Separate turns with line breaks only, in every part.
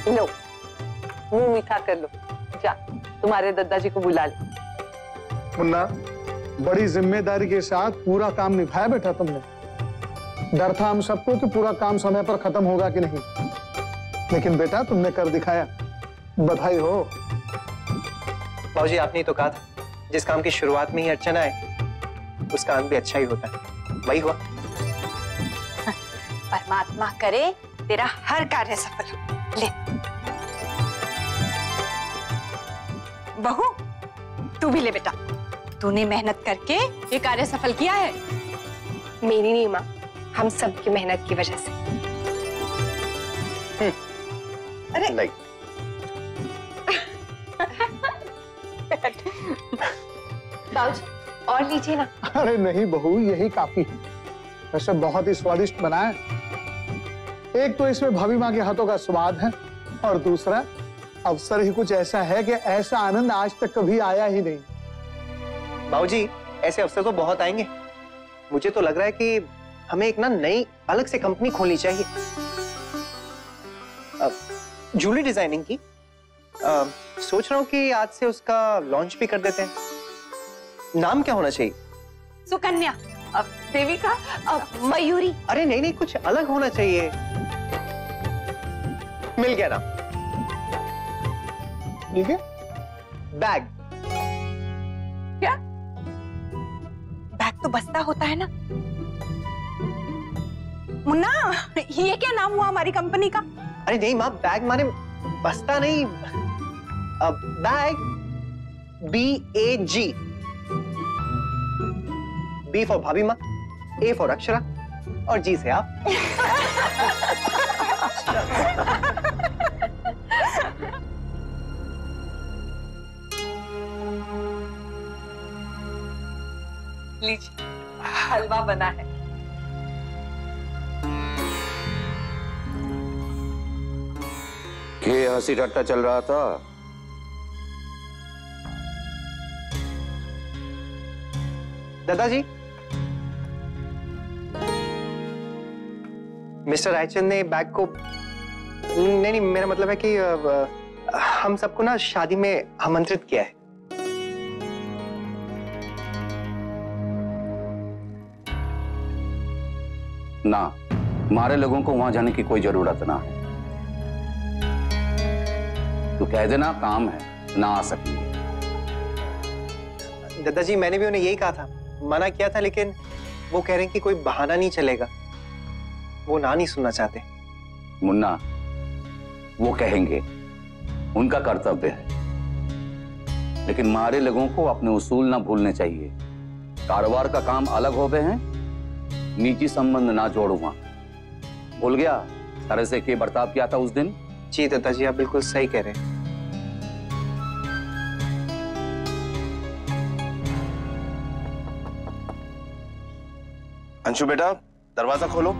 लो, मुंह मीठा कर लो। जा, तुम्हारे दादाजी को बुला ले।
मुन्ना, बड़ी जिम्मेदारी के साथ पूरा काम निभाया बेटा तुमने। डर था हम सबको कि पूरा काम समय पर खत्म होगा कि नहीं, लेकिन बेटा तुमने कर दिखाया। बधाई हो।
बाबूजी, आपने तो कहा था जिस काम की शुरुआत में ही अड़चन आए उसका अंत भी अच्छा ही होता है। वही हुआ।
परमात्मा करे तेरा हर कार्य सफल हो। ले बहू, तू भी ले बेटा। तूने मेहनत करके ये कार्य सफल किया है।
मेरी नहीं माँ, हम सब की मेहनत की वजह से।
अरे नहीं।
बाबूजी, और लीजिए ना।
अरे नहीं बहू, यही काफी है। वैसे बहुत ही स्वादिष्ट बना है। एक तो इसमें भाभी माँ के हाथों का स्वाद है, और दूसरा अवसर ही कुछ ऐसा है कि ऐसा आनंद आज तक कभी आया ही नहीं।
बाबूजी, ऐसे अवसर तो बहुत आएंगे। मुझे तो लग रहा है कि हमें एक ना नई अलग से कंपनी खोलनी चाहिए, ज्वेलरी डिजाइनिंग की। सोच रहा हूँ कि आज से उसका लॉन्च भी कर देते हैं। नाम क्या होना चाहिए?
सुकन्या,
देविका, मयूरी।
अरे नहीं नहीं, कुछ अलग होना चाहिए। मिल गया ना।
ठीक है,
बैग।
क्या? बैग तो बस्ता होता है ना मुन्ना। ये क्या नाम हुआ हमारी कंपनी का?
अरे नहीं माँ, बैग माने बस्ता नहीं, बैग। BAG। B फॉर भाभी माँ, A फॉर अक्षरा, और G से आप।
लीजिए, हलवा बना है।
ये हंसी ठट्टा चल रहा था।
दादाजी, मिस्टर रायचंद ने बैग को, नहीं नहीं, मेरा मतलब है कि हम सबको ना शादी में आमंत्रित किया है।
ना, हमारे लोगों को वहां जाने की कोई जरूरत ना है। तो कह देना काम है, ना आ सकेंगे।
दादाजी, मैंने भी उन्हें यही कहा था, मना किया था, लेकिन वो कह रहे हैं कि कोई बहाना नहीं चलेगा। वो ना नहीं सुनना चाहते।
मुन्ना, वो कहेंगे, उनका कर्तव्य है, लेकिन हमारे लोगों को अपने उसूल ना भूलने चाहिए। कारोबार का काम अलग हो गए हैं, निजी संबंध ना जोड़ो। वहां भूल गया तरह से के बर्ताव किया था उस दिन?
जी दादाजी, आप बिल्कुल सही कह रहे हैं।
अंशु बेटा, दरवाजा खोलो।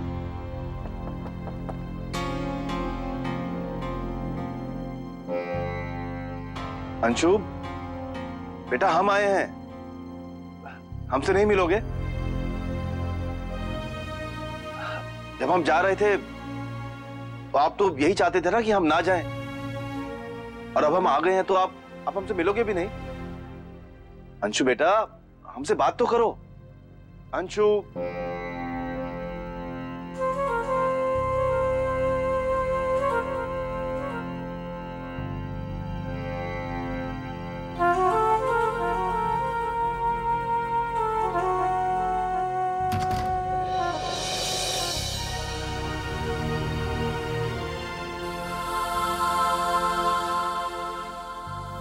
अंशु बेटा, हम आए हैं, हमसे नहीं मिलोगे? जब हम जा रहे थे तो आप तो यही चाहते थे ना कि हम ना जाएं, और अब हम आ गए हैं तो आप हमसे मिलोगे भी नहीं? अंशु बेटा, हमसे बात तो करो। अंशु,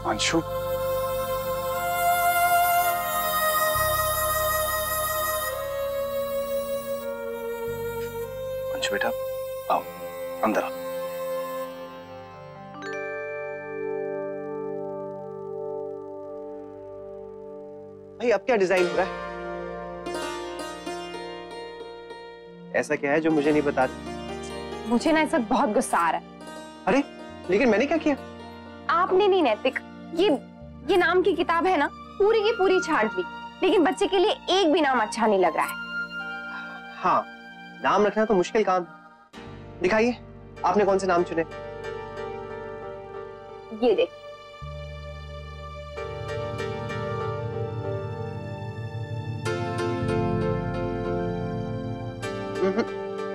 अंशु, अंशु बेटा, आओ अंदर आओ।
भाई, अब क्या डिजाइन हो रहा है? ऐसा क्या है जो मुझे नहीं बता रही?
मुझे ना इस वक्त बहुत गुस्सा आ रहा है।
अरे लेकिन मैंने क्या किया?
आपने नहीं नैतिक, ये नाम की किताब है ना, पूरी की पूरी छाट दी, लेकिन बच्चे के लिए एक भी नाम अच्छा नहीं लग रहा है।
हाँ, नाम रखना तो मुश्किल काम। दिखाइए, आपने कौन से नाम चुने?
ये देख।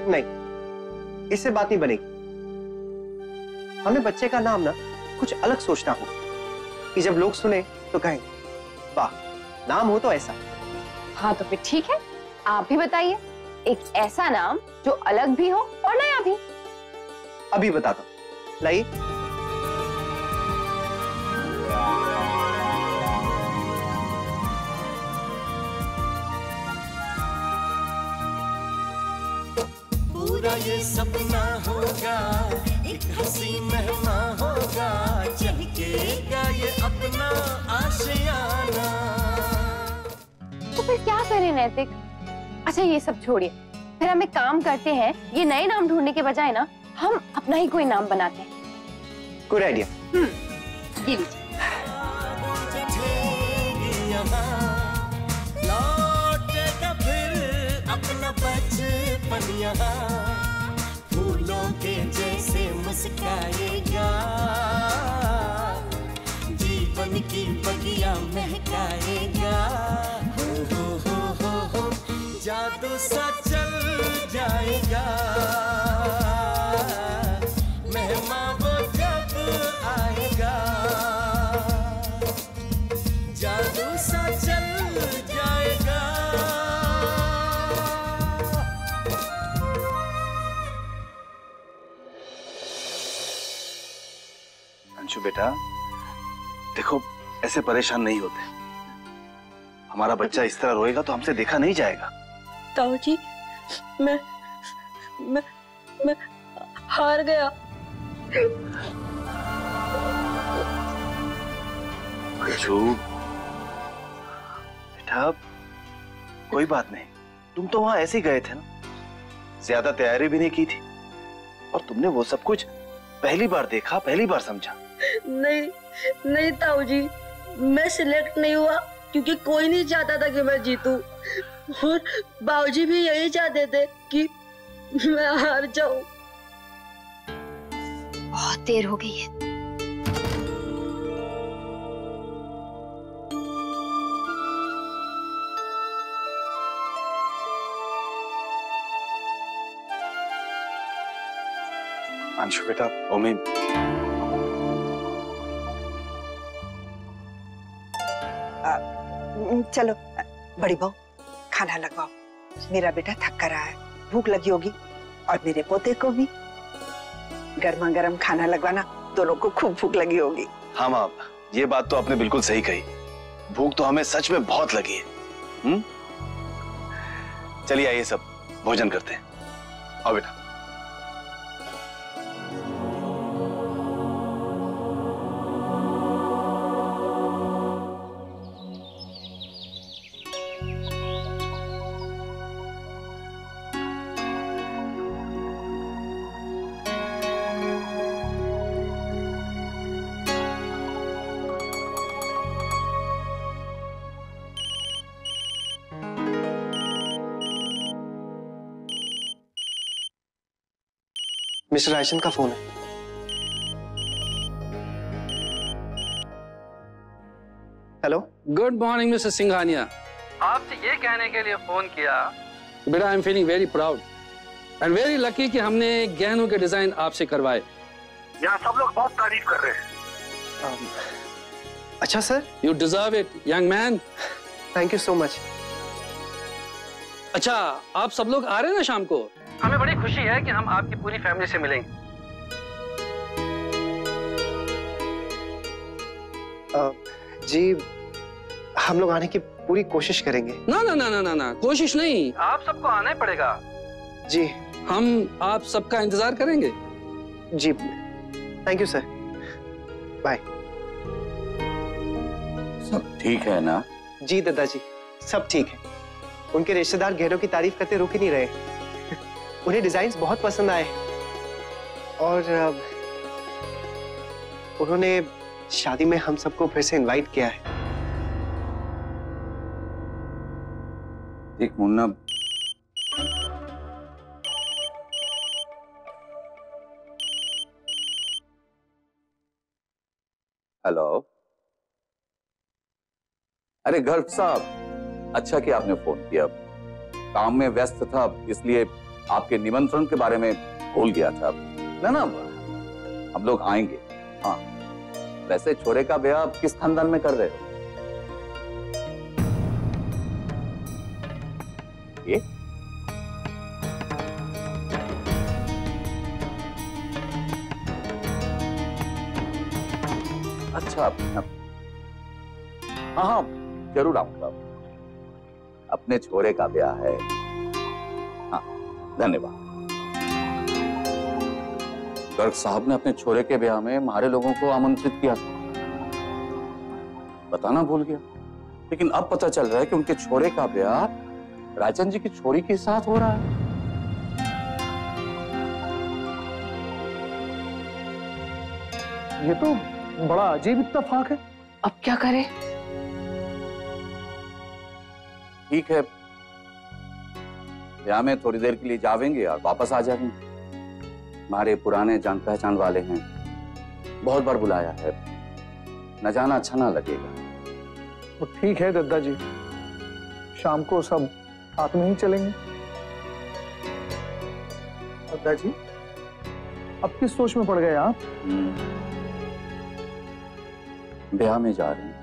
नहीं, इससे बात नहीं बनेगी। हमें बच्चे का नाम ना कुछ अलग सोचना हो कि जब लोग सुने तो कहें वाह, नाम हो तो ऐसा।
हाँ तो फिर ठीक है, आप भी बताइए एक ऐसा नाम जो अलग भी हो और नया भी।
अभी बताता हूं, लाइए।
पूरा ये सपना होगा, एक हंसी मेहमान होगा, चहकेगा ये अपना आशियाना।
तो फिर क्या करें नैतिक? अच्छा ये सब छोड़िए, फिर हम एक काम करते हैं, ये नए नाम ढूंढने के बजाय ना हम अपना ही कोई नाम बनाते हैं।
Good idea.
ये लीजिए।
लौटेगा फिर अपना बचपन यहाँ, फूलों के जैसे मुस्काएगा, जीवन की बगिया महकाएगा। हो जादू सा चल जाएगा, मेहमान वो जब आएगा, जादू सा चल जाएगा।
अंशु बेटा, देखो ऐसे परेशान नहीं होते। हमारा बच्चा इस तरह रोएगा तो हमसे देखा नहीं जाएगा।
ताऊ जी, मैं हार गया।
अंशु बेटा, कोई बात नहीं, तुम तो वहां ऐसे ही गए थे ना, ज्यादा तैयारी भी नहीं की थी, और तुमने वो सब कुछ पहली बार देखा, पहली बार समझा।
नहीं ताऊ जी, मैं सिलेक्ट नहीं हुआ क्योंकि कोई नहीं चाहता था कि मैं जीतूं, और बाबूजी भी यही चाहते थे कि मैं हार जाऊं।
बहुत देर हो गई है।
अंशु बेटा, ओमी,
चलो बड़ी बहू, खाना लगवाओ। मेरा बेटा थक कर रहा है, भूख लगी होगी, और मेरे पोते को भी गर्मा गर्म खाना लगवाना, दोनों को खूब भूख लगी होगी।
हाँ माँ, ये बात तो आपने बिल्कुल सही कही, भूख तो हमें सच में बहुत लगी है। चलिए आइए सब भोजन करते हैं। आओ बेटा।
मिस्टर रायचंद का फोन है। Hello.
Good morning mister Singhania. आपसे ये कहने के लिए फोन किया, बेटा I am feeling very proud and very lucky कि हमने गहनों के डिजाइन आपसे करवाए।
यहाँ सब लोग बहुत तारीफ कर रहे हैं।
अच्छा sir.
You deserve it young man.
Thank you so much.
अच्छा, आप सब लोग आ रहे हैं ना शाम को? हमें बड़ी खुशी है कि हम आपकी पूरी फैमिली से मिलेंगे।
जी, हम लोग आने की पूरी कोशिश करेंगे।
ना ना ना ना ना ना, कोशिश नहीं, आप सबको आना ही पड़ेगा।
जी,
हम आप सबका इंतजार करेंगे।
जी, थैंक यू सर, बाय।
सब ठीक है ना?
जी दादाजी, सब ठीक है। उनके रिश्तेदार गहनों की तारीफ करते रुक ही नहीं रहे। उन्हें डिजाइन्स बहुत पसंद आए, और उन्होंने शादी में हम सबको फिर से इनवाइट किया है।
एक मुन्ना, हेलो। अरे गर्ग साहब, अच्छा कि आपने फोन किया। काम में व्यस्त था, इसलिए आपके निमंत्रण के बारे में भूल गया था। ना हम लोग आएंगे। हाँ, वैसे छोरे का ब्याह किस खानदान में कर रहे हो? ये अच्छा, हाँ, जरूर आऊंगा। अपने छोरे का ब्याह है। हाँ, धन्यवाद। गर्ग साहब ने अपने छोरे के ब्याह में हमारे लोगों को आमंत्रित किया था, बताना भूल गया। लेकिन अब पता चल रहा है कि उनके छोरे का ब्याह राजन जी की छोरी के साथ हो रहा है।
ये तो बड़ा अजीब इत्तेफाक है।
अब क्या करें?
ठीक है, ब्याह में थोड़ी देर के लिए जावेंगे और वापस आ जाएंगे। हमारे पुराने जान पहचान वाले हैं, बहुत बार बुलाया है, न जाना अच्छा ना लगेगा।
तो ठीक है दद्दा जी, शाम को सब साथ में ही चलेंगे। दद्दा जी, अब किस सोच में पड़ गए आप?
ब्याह में जा रहे हैं।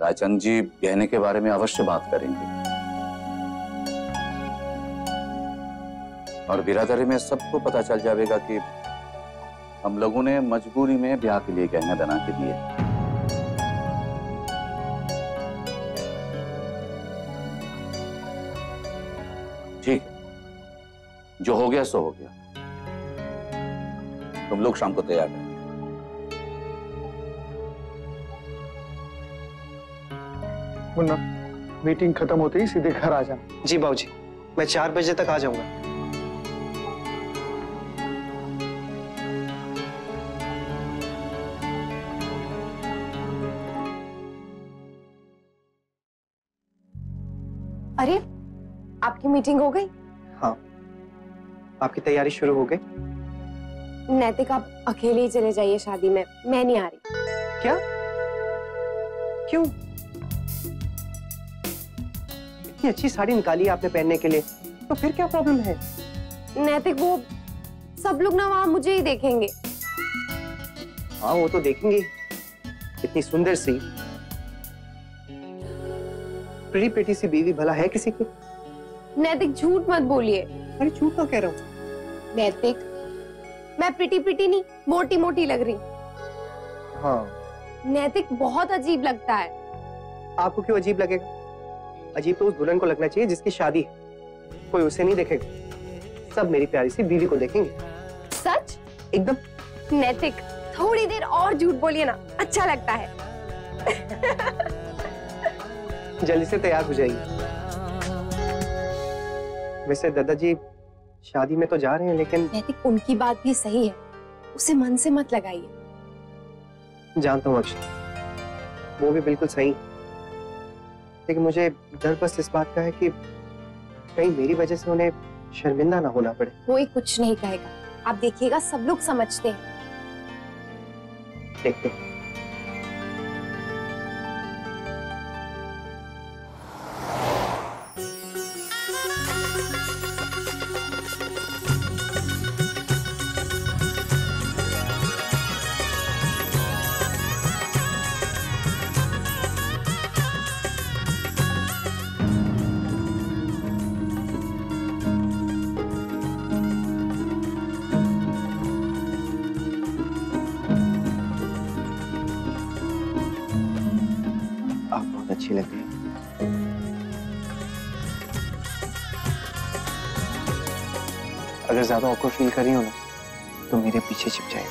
राजन जी गहने के बारे में अवश्य बात करेंगे और बिरादरी में सबको पता चल जाएगा कि हम लोगों ने मजबूरी में ब्याह के लिए गहने बना के दिए। ठीक है, जो हो गया सो हो गया। तुम लोग शाम को तैयार हैं।
मुन्ना, मीटिंग खत्म होते ही सीधे घर आ जाना।
जी बाबूजी, मैं 4 बजे तक आ जाऊंगा।
अरे, आपकी मीटिंग हो गई?
हाँ, आपकी तैयारी शुरू हो गई?
नैतिक, आप अकेले ही चले जाइए शादी में, मैं नहीं आ रही।
क्या? क्यों? इतनी अच्छी साड़ी निकाली आपने पहनने के लिए, तो फिर क्या प्रॉब्लम है?
नैतिक, वो सब लोग ना वहां मुझे ही देखेंगे।
हाँ, वो तो देखेंगे। इतनी सुंदर सी प्रीटी पेटी सी बीवी भला है किसी की?
नैतिक, झूठ मत बोलिए।
अरे झूठ क्यों कह रहा हूँ?
नैतिक, मैं प्रीटी प्रीटी नहीं, मोटी मोटी लग रही।
हाँ।
नैतिक, बहुत अजीब लगता है।
आपको क्यों अजीब लगेगा? अजीब तो उस दुल्हन को लगना चाहिए जिसकी शादी है। कोई उसे नहीं देखेगा, सब मेरी प्यारी सी बीवी को देखेंगे।
सच?
एकदम।
नैतिक, थोड़ी देर और झूठ बोलिए ना, अच्छा लगता है।
जल्दी से तैयार हो जाइए। वैसे दादाजी शादी में तो जा रहे हैं, लेकिन
नैतिक, उनकी बात भी सही है, उसे मन से मत लगाइए।
जानता हूँ अक्षय, वो भी बिल्कुल सही, लेकिन मुझे डर बस इस बात का है कि कहीं मेरी वजह से उन्हें शर्मिंदा ना होना पड़े।
कोई कुछ नहीं कहेगा, आप देखिएगा, सब लोग समझते हैं।
देखते हैं। अच्छी लग रही है। अगर ज्यादा ऑकवर्ड फील कर रही हो ना, तो मेरे पीछे छिप जाए।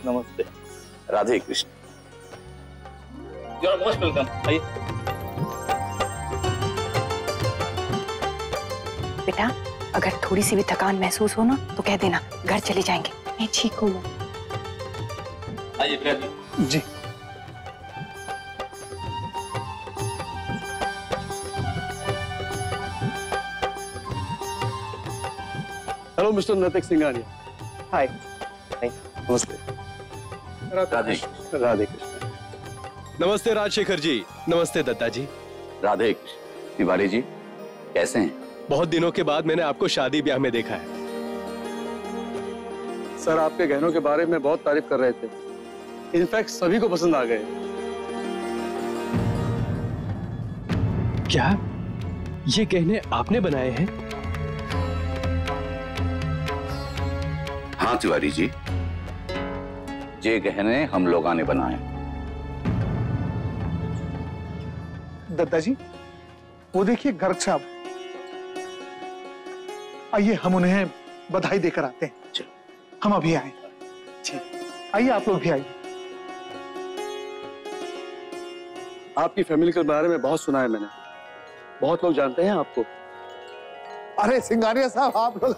नमस्ते। Radhe Krishna. You're most welcome। आइए।
बेटा, अगर थोड़ी सी भी थकान महसूस हो ना, तो कह देना, घर चले जाएंगे। मैं ठीक हूँ।
आइए बैठिए।
जी।
हेलो मिस्टर नैतिक सिंघानिया।
हाय। नमस्ते।
राधे
राधे कृष्ण।
नमस्ते राजशेखर जी। नमस्ते दत्ता जी।
राधे तिवारी जी, कैसे हैं?
बहुत दिनों के बाद मैंने आपको शादी ब्याह में देखा है।
सर आपके गहनों के बारे में बहुत तारीफ कर रहे थे, इनफैक्ट सभी को पसंद आ गए।
क्या ये गहने आपने बनाए हैं?
हाँ तिवारी जी, ये गहने हम लोगों ने बनाए।
दत्ता जी, वो देखिए गर्ग साहब, आइए हम उन्हें बधाई देकर आते हैं। हम अभी आए। आइए आप लोग भी आइए।
आपकी फैमिली के बारे में बहुत सुना है मैंने, बहुत लोग जानते हैं आपको।
अरे सिंघानिया साहब, आप लोग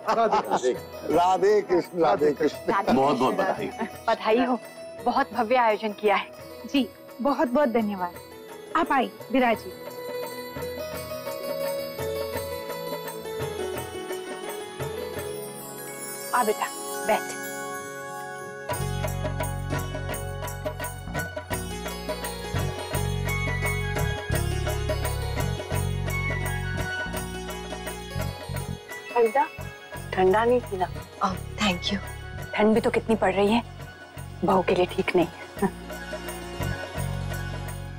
राधे कृष्ण। राधे कृष्ण।
बहुत बहुत बधाई।
बधाई हो, बहुत भव्य आयोजन किया है।
जी बहुत बहुत धन्यवाद। आप आई विराजी।
आ बेटा बैठ।
ठंडा नहीं पीना।
Thank you. ठंड भी तो कितनी पड़ रही है, बहू के लिए ठीक नहीं।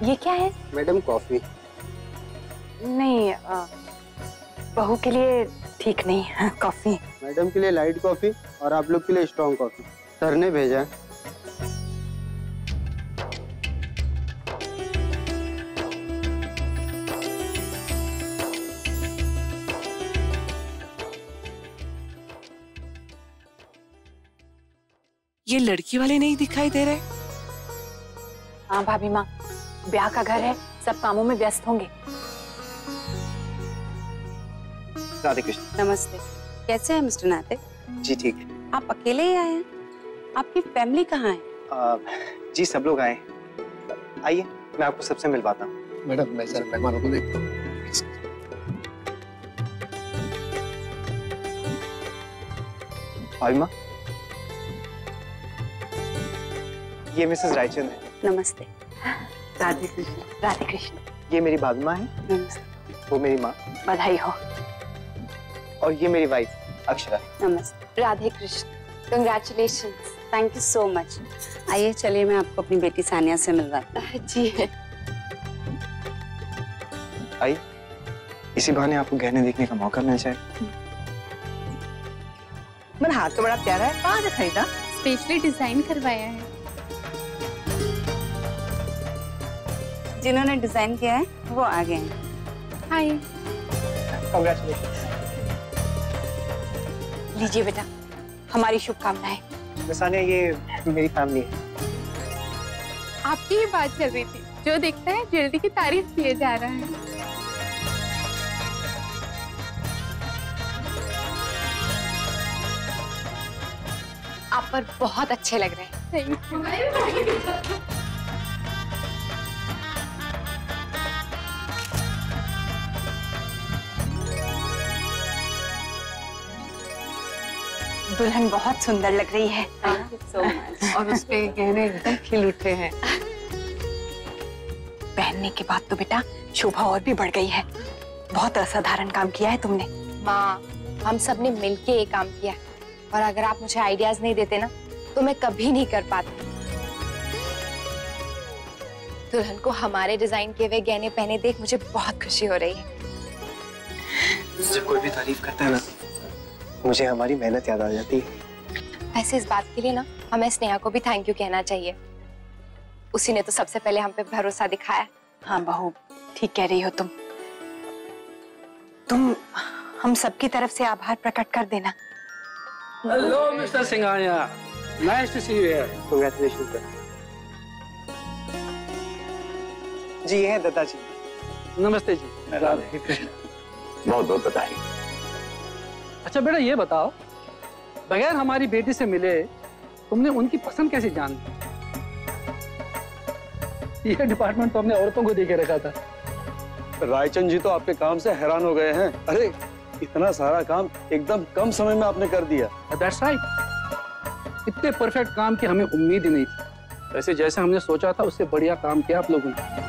ये क्या है?
Madam coffee.
नहीं, बहू के लिए ठीक नहीं कॉफी।
मैडम के लिए लाइट कॉफी और आप लोग के लिए स्ट्रॉन्ग कॉफी। सर ने भेजा है।
ये लड़की वाले नहीं दिखाई दे रहे?
हाँ भाभी माँ, ब्याह का घर है, सब कामों में व्यस्त होंगे।
राधे कृष्ण।
नमस्ते। कैसे हैं मिस्टर नातिक?
जी ठीक है।
आप अकेले ही आए हैं? आपकी फैमिली कहाँ है?
जी सब लोग आए। आइए मैं आपको सबसे मिलवाता हूँ।
मैडम मैं सर मेहमानों को देखता हूँ।
भाभी माँ, ये मिसेस रायचंद है।
नमस्ते।
राधे कृष्ण। राधे कृष्ण।
ये मेरी भाभी माँ है।
नमस्ते।
वो मेरी माँ।
बधाई हो।
और ये मेरी वाइफ अक्षरा।
नमस्ते।
Radhe Krishna. Congratulation.
Thank you so much. आइए चलिए मैं आपको अपनी बेटी सानिया से मिलवाती हूँ।
जी
आई, इसी बहाने आपको गहने देखने का मौका मिल जाए।
मेरा हाथ तो बड़ा प्यारा है, कहाँ से खरीदा?
स्पेशली डिजाइन करवाया है।
जिन्होंने डिजाइन किया है वो आ गए हैं।
हाय।
कांग्रेचुलेशन।
लीजिए बेटा, हमारी शुभकामनाएं।
सानिया, ये मेरी फैमिली है।
आपकी ही बात चल रही थी, जो देखता है जल्दी की तारीफ किए जा रहा है।
आप पर बहुत अच्छे लग रहे हैं।
Thank you.
दुल्हन बहुत सुंदर लग रही है।
Thank you so much.
और उसके गहने एकदम खिल उठे हैं।
पहनने के बाद तो बेटा शोभा और भी बढ़ गई है। बहुत असाधारण काम किया है तुमने।
माँ, हम सब ने मिलके ये काम किया है, और अगर आप मुझे आइडियाज नहीं देते ना तो मैं कभी नहीं कर पाती। दुल्हन को हमारे डिजाइन किए हुए गहने पहने देख मुझे बहुत खुशी हो रही है।
जब कोई भी तारीफ करता है ना, मुझे हमारी मेहनत याद आ जाती है।
वैसे इस बात के लिए ना हमें स्नेहा को भी थैंक यू कहना चाहिए। उसी ने तो सबसे पहले हम पे भरोसा दिखाया।
हाँ बहू, ठीक कह रही हो तुम हम सबकी तरफ से आभार प्रकट कर देना।
Hello mister Singhania, nice to see you here.
Congratulation sir. जी ये है दत्ता जी।
नमस्ते जी।
राधे कृष्ण। बहुत बहुत बधाई।
अच्छा बेटा ये बताओ, बगैर हमारी बेटी से मिले तुमने उनकी पसंद कैसे जान ली? ये डिपार्टमेंट तो हमने औरतों को देके रखा था।
रायचंद जी तो आपके काम से हैरान हो गए हैं। अरे इतना सारा काम एकदम कम समय में आपने कर दिया।
That's right. इतने परफेक्ट काम की हमें उम्मीद ही नहीं थी। वैसे जैसे हमने सोचा था उससे बढ़िया काम किया आप लोगों ने।